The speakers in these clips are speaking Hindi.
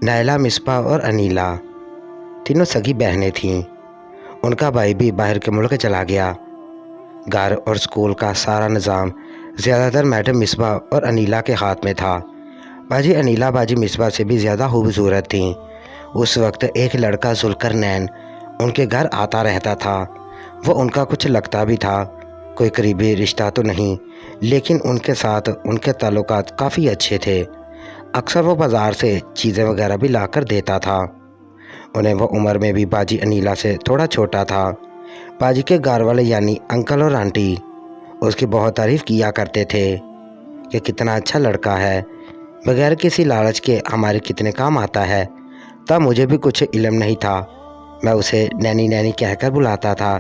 नायला, मिसबा और अनीला तीनों सगी बहनें थीं। उनका भाई भी बाहर के मुल्क चला गया। घर और स्कूल का सारा निज़ाम ज़्यादातर मैडम मिसबा और अनीला के हाथ में था। बाजी अनीला बाजी मिसबा से भी ज़्यादा खूबसूरत थीं। उस वक्त एक लड़का जुल्करनैन उनके घर आता रहता था। वो उनका कुछ लगता भी था, कोई करीबी रिश्ता तो नहीं, लेकिन उनके साथ उनके ताल्लुकात काफ़ी अच्छे थे। अक्सर वो बाज़ार से चीज़ें वगैरह भी ला कर देता था। उन्हें वो उम्र में भी बाजी अनीला से थोड़ा छोटा था। बाजी के घर वाले यानी अंकल और आंटी उसकी बहुत तारीफ़ किया करते थे कि कितना अच्छा लड़का है, बगैर किसी लालच के हमारे कितने काम आता है। तब मुझे भी कुछ इल्म नहीं था, मैं उसे नैनी नैनी कहकर बुलाता था।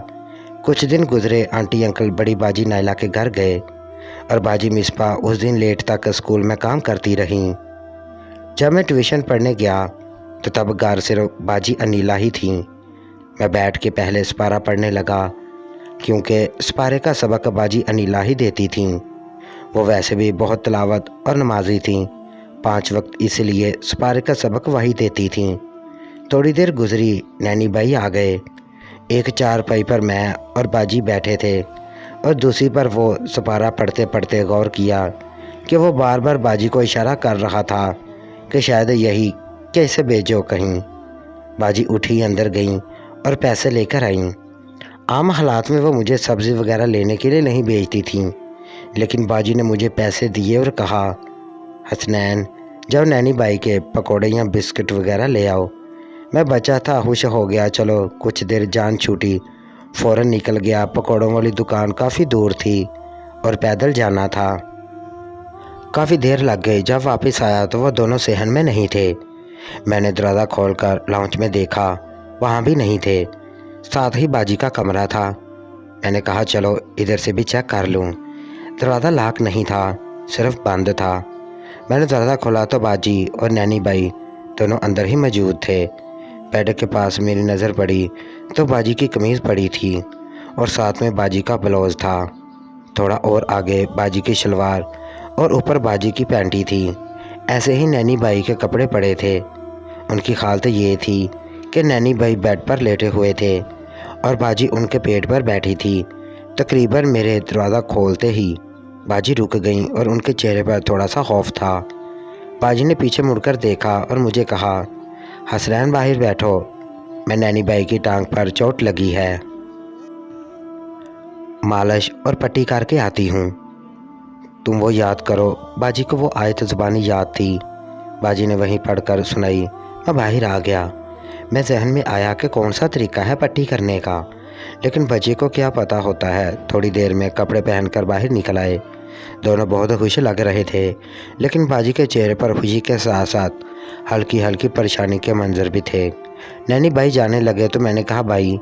कुछ दिन गुजरे, आंटी अंकल बड़ी बाजी नायला के घर गए और बाजी मिसबा उस दिन लेट तक स्कूल में काम करती रहीं। जब मैं ट्यूशन पढ़ने गया तो तब घर सिर्फ बाजी अनीला ही थीं। मैं बैठ के पहले सपारा पढ़ने लगा, क्योंकि सपारे का सबक बाजी अनीला ही देती थीं। वो वैसे भी बहुत तिलावत और नमाजी थीं, 5 वक्त, इसलिए सपारे का सबक वही देती थीं। थोड़ी देर गुजरी, नैनी भाई आ गए। एक चारपाई पर मैं और बाजी बैठे थे और दूसरी पर वो सपारा पढ़ते पढ़ते गौर किया कि वो बार बार बाजी को इशारा कर रहा था कि शायद यही कि इसे भेजो कहीं। बाजी उठी, अंदर गईं और पैसे लेकर आईं। आम हालात में वो मुझे सब्ज़ी वगैरह लेने के लिए नहीं भेजती थीं, लेकिन बाजी ने मुझे पैसे दिए और कहा, हसनैन, जाओ नैनी भाई के पकौड़े या बिस्किट वगैरह ले आओ। मैं बचा था, खुश हो गया। चलो, कुछ देर जान छूटी, फ़ौरन निकल गया। पकौड़ों वाली दुकान काफ़ी दूर थी और पैदल जाना था। काफ़ी देर लग गई। जब वापस आया तो वह दोनों सेहन में नहीं थे। मैंने दरवाज़ा खोलकर लाउंज में देखा, वहाँ भी नहीं थे। साथ ही बाजी का कमरा था। मैंने कहा, चलो इधर से भी चेक कर लूँ। दरवाज़ा लॉक नहीं था, सिर्फ बंद था। मैंने दरवाज़ा खोला तो बाजी और नैनी भाई दोनों अंदर ही मौजूद थे। बेड के पास मेरी नज़र पड़ी तो बाजी की कमीज़ पड़ी थी और साथ में बाजी का ब्लाउज़ था। थोड़ा और आगे बाजी की शलवार और ऊपर बाजी की पैंटी थी। ऐसे ही नैनी भाई के कपड़े पड़े थे। उनकी हालत ये थी कि नैनी भाई बेड पर लेटे हुए थे और बाजी उनके पेट पर बैठी थी। तकरीबन मेरे दरवाज़ा खोलते ही बाजी रुक गईं और उनके चेहरे पर थोड़ा सा खौफ था। बाजी ने पीछे मुड़कर देखा और मुझे कहा, हसनैन, बाहर बैठो, मैं नैनी भाई की टांग पर चोट लगी है, मालिश और पट्टी करके आती हूँ। तुम वो याद करो। बाजी को वो आयत ज़ुबानी याद थी। बाजी ने वहीं पढ़कर सुनाई। मैं बाहर आ गया। मैं जहन में आया कि कौन सा तरीका है पट्टी करने का, लेकिन बच्चे को क्या पता होता है। थोड़ी देर में कपड़े पहनकर बाहर निकल आए। दोनों बहुत खुश लग रहे थे, लेकिन बाजी के चेहरे पर खुशी के साथ साथ हल्की हल्की परेशानी के मंजर भी थे। नैनी भाई जाने लगे तो मैंने कहा, भाई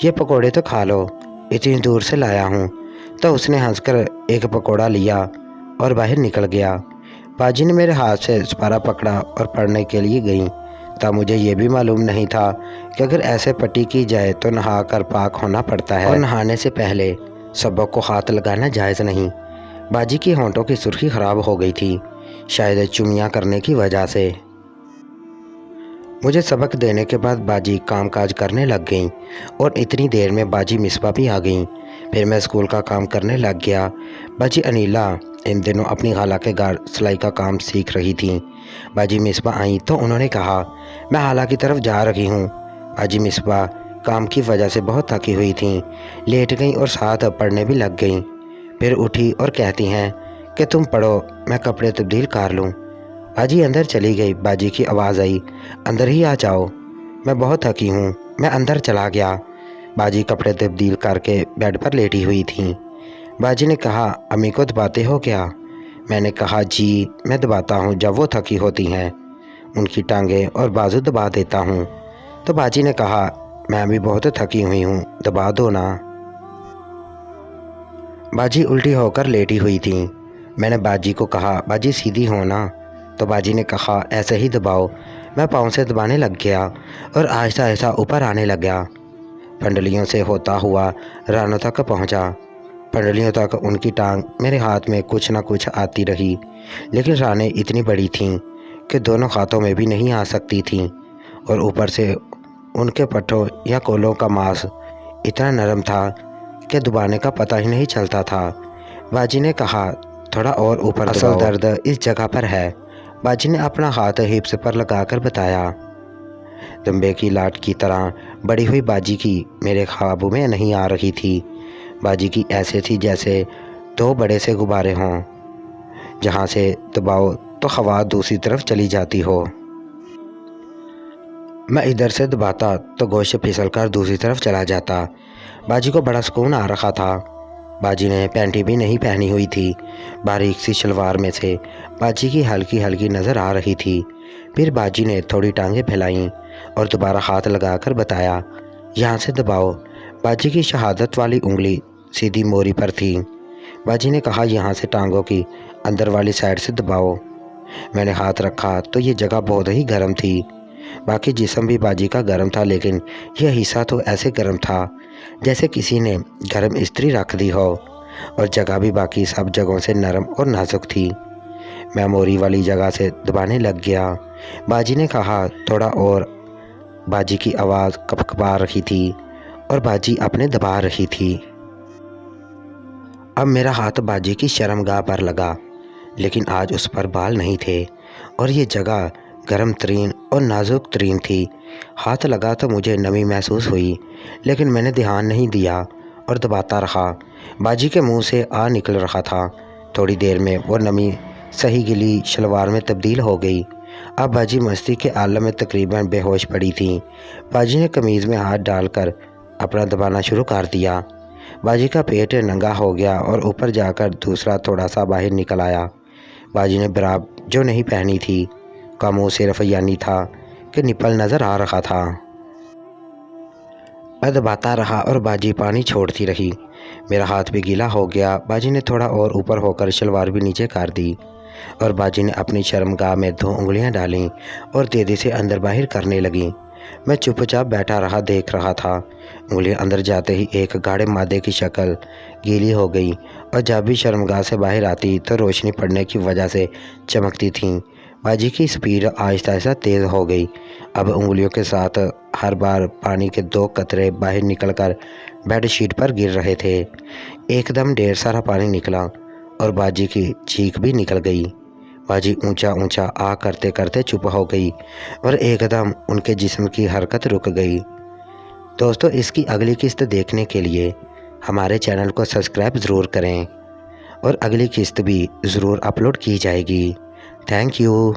ये पकोड़े तो खा लो, इतनी दूर से लाया हूँ। तो उसने हंसकर एक पकोड़ा लिया और बाहर निकल गया। बाजी ने मेरे हाथ से सपारा पकड़ा और पढ़ने के लिए गई। तब मुझे ये भी मालूम नहीं था कि अगर ऐसे पट्टी की जाए तो नहा कर पाक होना पड़ता है और नहाने से पहले सबक को हाथ लगाना जायज़ नहीं। बाजी की होंठों की सुर्खी ख़राब हो गई थी, शायद चुमियाँ करने की वजह से। मुझे सबक देने के बाद बाजी कामकाज करने लग गई और इतनी देर में बाजी मिसबा भी आ गई। फिर मैं स्कूल का काम करने लग गया। बाजी अनीला इन दिनों अपनी खाला के घर सिलाई का काम सीख रही थी। बाजी मिसबा आई तो उन्होंने कहा, मैं खाला की तरफ जा रही हूँ। बाजी मिसबा काम की वजह से बहुत थकी हुई थी, लेट गई और साथ पढ़ने भी लग गई। फिर उठी और कहती हैं कि तुम पढ़ो, मैं कपड़े तब्दील कर लूँ। बाजी अंदर चली गई। बाजी की आवाज़ आई, अंदर ही आ जाओ, मैं बहुत थकी हूँ। मैं अंदर चला गया। बाजी कपड़े तब्दील करके बेड पर लेटी हुई थी। बाजी ने कहा, अम्मी को दबाते हो क्या? मैंने कहा, जी मैं दबाता हूँ, जब वो थकी होती हैं उनकी टांगें और बाजू दबा देता हूँ। तो बाजी ने कहा, मैं भी बहुत थकी हुई हूँ, दबा दो ना। बाजी उल्टी होकर लेटी हुई थी। मैंने बाजी को कहा, बाजी सीधी हो ना। तो बाजी ने कहा, ऐसे ही दबाओ। मैं पाँव से दबाने लग गया और आहिस्ता आहिस्ता ऊपर आने लगा। पंडलियों से होता हुआ रानों तक पहुंचा। पंडलियों तक उनकी टांग मेरे हाथ में कुछ ना कुछ आती रही, लेकिन रानें इतनी बड़ी थीं कि दोनों हाथों में भी नहीं आ सकती थीं और ऊपर से उनके पट्टों या कोलों का मांस इतना नरम था कि दबाने का पता ही नहीं चलता था। बाजी ने कहा, थोड़ा और ऊपर असल दर्द इस जगह पर है। बाजी ने अपना हाथ हिप्स पर लगाकर बताया। दम्बे की लाट की तरह बड़ी हुई बाजी की मेरे ख्वाबों में नहीं आ रही थी। बाजी की ऐसे थी जैसे दो बड़े से गुब्बारे हों, जहाँ से दबाओ तो हवा दूसरी तरफ चली जाती हो। मैं इधर से दबाता तो गोश्त फिसलकर दूसरी तरफ चला जाता। बाजी को बड़ा सुकून आ रखा था। बाजी ने पैंटी भी नहीं पहनी हुई थी। बारीक सी शलवार में से बाजी की हल्की हल्की नज़र आ रही थी। फिर बाजी ने थोड़ी टांगें फैलाईं और दोबारा हाथ लगाकर बताया, यहाँ से दबाओ। बाजी की शहादत वाली उंगली सीधी मोरी पर थी। बाजी ने कहा, यहाँ से टांगों की अंदर वाली साइड से दबाओ। मैंने हाथ रखा तो ये जगह बहुत ही गर्म थी। बाकी जिस्म भी बाजी का गर्म था, लेकिन यह हिस्सा तो ऐसे गर्म था जैसे किसी ने गर्म इस्त्री रख दी हो, और जगह भी बाकी सब जगहों से नरम और नाजुक थी। मैं मोरी वाली जगह से दबाने लग गया। बाजी ने कहा, थोड़ा और। बाजी की आवाज़ कपकपा रही थी और बाजी अपने दबा रही थी। अब मेरा हाथ बाजी की शर्मगाह पर लगा, लेकिन आज उस पर बाल नहीं थे और ये जगह गर्म तरीन और नाजुक तरीन थी। हाथ लगा तो मुझे नमी महसूस हुई, लेकिन मैंने ध्यान नहीं दिया और दबाता रहा। बाजी के मुंह से आ निकल रहा था। थोड़ी देर में वो नमी सही गिली शलवार में तब्दील हो गई। अब बाजी मस्ती के आलम में तकरीबन बेहोश पड़ी थी। बाजी ने कमीज़ में हाथ डालकर अपना दबाना शुरू कर दिया। बाजी का पेट नंगा हो गया और ऊपर जाकर दूसरा थोड़ा सा बाहर निकल आया। बाजी ने बराब जो नहीं पहनी थी का मुँह सिर्फ यानी था कि निपल नज़र आ रहा था। मैं दबाता रहा और बाजी पानी छोड़ती रही। मेरा हाथ भी गीला हो गया। बाजी ने थोड़ा और ऊपर होकर शलवार भी नीचे कर दी और बाजी ने अपनी शर्मगाह में 2 उंगलियां डालीं और तेज़ी से अंदर बाहर करने लगी। मैं चुपचाप बैठा रहा, देख रहा था। उंगलियां अंदर जाते ही एक गाढ़े मादे की शक्ल गीली हो गई और जब भी शर्मगाह से बाहर आती तो रोशनी पड़ने की वजह से चमकती थी। बाजी की स्पीड आहिस्ता आहिस्ता तेज़ हो गई। अब उंगलियों के साथ हर बार पानी के 2 कतरे बाहर निकलकर बेडशीट पर गिर रहे थे। एकदम ढेर सारा पानी निकला और बाजी की चीख भी निकल गई। बाजी ऊंचा ऊंचा आ करते करते चुप हो गई और एकदम उनके जिस्म की हरकत रुक गई। दोस्तों, इसकी अगली किस्त देखने के लिए हमारे चैनल को सब्सक्राइब ज़रूर करें और अगली किस्त भी ज़रूर अपलोड की जाएगी। Thank you.